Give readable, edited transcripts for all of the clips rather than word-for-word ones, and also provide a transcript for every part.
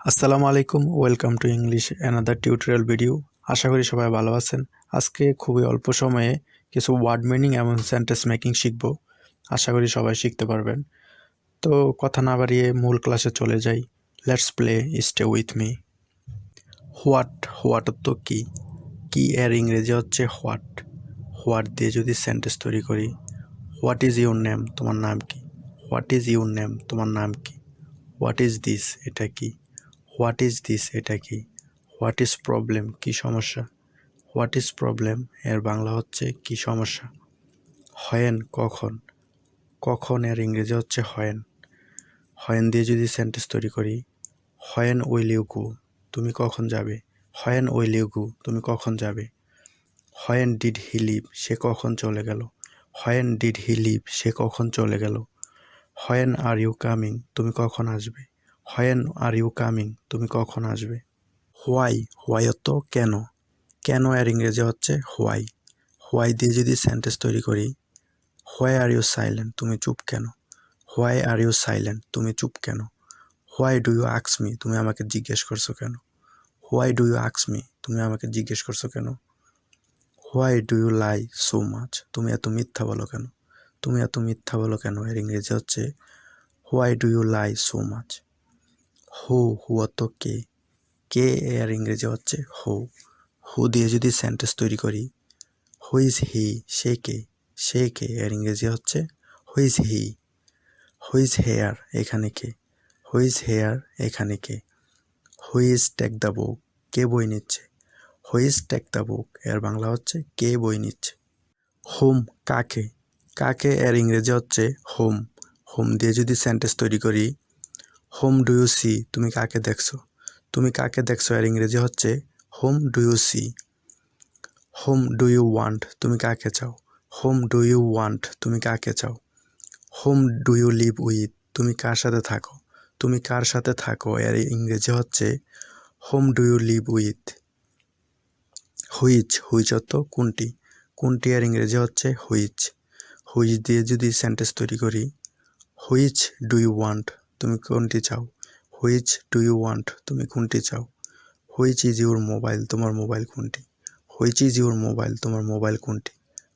আসসালামু আলাইকুম, welcome to English another tutorial video. আশা করি সবাই ভালো আছেন। আজকে খুবই অল্প সময়ে কিছু ওয়ার্ড মিনিং এবং সেন্টেন্স মেকিং শিখব। আশা করি সবাই শিখতে পারবেন। তো কথা না বাড়িয়ে মূল ক্লাসে চলে যাই। Let's play, stay with me. What তো কি এর ইংরেজি হচ্ছে হোয়াট। হোয়াট দিয়ে যদি সেন্টেন্স তৈরি করি, হোয়াট ইজ ইউর নেম, তোমার নাম কি? হোয়াট ইজ ইউর নেম, তোমার নাম কি? হোয়াট ইজ দিস, এটা কি? হোয়াট ইজ দিস, এটা কি? হোয়াট ইজ প্রবলেম, কি সমস্যা? হোয়াট ইজ প্রবলেম এর বাংলা হচ্ছে কি সমস্যা। হয়েন, কখন এর ইংরেজি হচ্ছে হয়েন। হয়েন দিয়ে যদি সেন্টেন্স তৈরি করি, হয়েন উইল ইউ গো, তুমি কখন যাবে? হয়েন উইল ইউ গো, তুমি কখন যাবে? হয়েন ডিড হি লিভ, সে কখন চলে গেল? হয়েন ডিড হি লিভ, সে কখন চলে গেল? হয়েন আর ইউ কামিং, তুমি কখন আসবে? হয়েন আর ইউ কামিং, তুমি কখন আসবে? হোয়াই অর্থ কেন এর ইংরেজি হচ্ছে হোয়াই দিয়ে যদি সেন্টেন্স তৈরি করি, হোয়াই আর ইউ সাইলেন্ট, তুমি চুপ কেন? হোয়াই আর ইউ সাইলেন্ট, তুমি চুপ কেন? Why do you ask me, তুমি আমাকে জিজ্ঞেস করছো কেন? Why do you ask me, তুমি আমাকে জিজ্ঞেস করছো কেন? Why do you lie so much, তুমি এত মিথ্যা বলো কেন? তুমি এত মিথ্যা বলো কেন এর ইংরেজি হচ্ছে why do you lie so much. Who অর্থ কে এর ইংরেজি হচ্ছে হু দিয়ে যদি সেন্টেন্স তৈরি করি, হু ইজ হি, সে কে এর ইংরেজি হচ্ছে who is he. Who is here, এখানে কে? হু ইজ হেয়ার, এখানে কে? Who is take the book, কে বই নিচ্ছে? Who is take the book এর বাংলা হচ্ছে কে বই নিচ্ছে। হোম কাকে এর ইংরেজি হচ্ছে হোম দিয়ে যদি সেন্টেন্স তৈরি করি, হোম ডু ইউ সি, তুমি কাকে দেখছো? তুমি কাকে দেখছো এর ইংরেজি হচ্ছে whom do you see. Whom do you want, তুমি কাকে চাও? হোম ডু ইউ ওয়ান্ট, তুমি কাকে চাও? Whom do you live with, তুমি কার সাথে থাকো? তুমি কার সাথে থাকো এর ইংরেজি হচ্ছে whom do you live with. Which অর্থ কোনটি এর ইংরেজি হচ্ছে হুইচ দিয়ে যদি সেন্টেন্স তৈরি করি, হুইচ ডু ইউ ওয়ান্ট, তুমি কোনটি চাও? হুইচ ডু ইউ ওয়ান্ট, তুমি কোনটি চাও? হুইচ ইজ ইউর মোবাইল, তোমার মোবাইল কোনটি? হুইচ ইজ ইউর মোবাইল, তোমার মোবাইল কোনটি?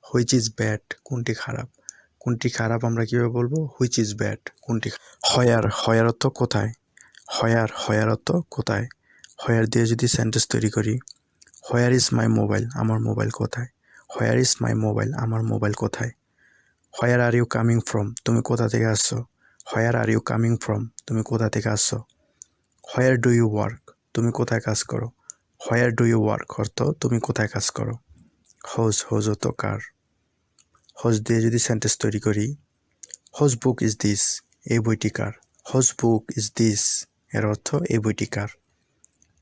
হুইচ ইজ ব্যাড, কোনটি খারাপ আমরা কীভাবে বলবো? হুইচ ইজ ব্যাড, কোনটি? হয়ার অর্থ কোথায়। হয়ার অর্থ কোথায়। হয়ার দিয়ে যদি সেন্টেন্স তৈরি করি, হোয়ার ইজ মাই মোবাইল, আমার মোবাইল কোথায়? হোয়ার ইজ মাই মোবাইল, আমার মোবাইল কোথায়? হোয়ার আর ইউ কামিং ফ্রম, তুমি কোথা থেকে আসছো? হোয়ার আর ইউ কামিং ফ্রম, তুমি কোথা থেকে আসছো? হোয়ার ডু ইউ ওয়ার্ক, তুমি কোথায় কাজ করো? হোয়ার ডু ইউ ওয়ার্ক অর্থ তুমি কোথায় কাজ করো? হোজ অর্থ কার। হোজ দিয়ে যদি সেন্টেন্স তৈরি করি, হোজ বুক ইজ দিস, এই বইটি কার? হোজ বুক ইজ দিস এর অর্থ এই বইটি কার।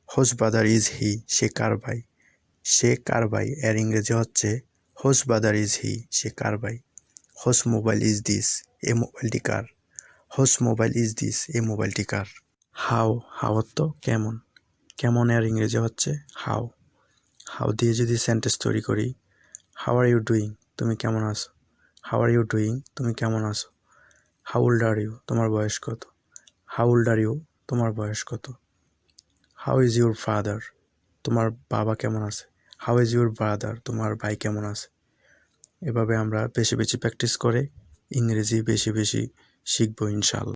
হোজ ব্রাদার ইজ হি, সে কার ভাই এর ইংরেজি হচ্ছে হোজ ব্রাদার ইজ হি, সে কার ভাই। হোজ মোবাইল ইজ দিস, এই মোবাইলটি কার? হোজ মোবাইল ইজ দিস, এই মোবাইলটি কার? হাউ অর্থ কেমন এর ইংরেজি হচ্ছে হাউ দিয়ে যদি সেন্টেন্স তৈরি করি, হাউ আর ইউ ডুইং, তুমি কেমন আছো? হাউ আর ইউ ডুইং, তুমি কেমন আছো? হাউ ওল্ড আর ইউ, তোমার বয়স কত? হাউ ওল্ড আর ইউ, তোমার বয়স কত? হাউ ইজ ইউর ফাদার, তোমার বাবা কেমন আছে? হাউ ইজ ইউর ব্রাদার, তোমার ভাই কেমন আছে? এভাবে আমরা বেশি প্র্যাকটিস করে ইংরেজি বেশি শিখবো ইনশাআল্লাহ।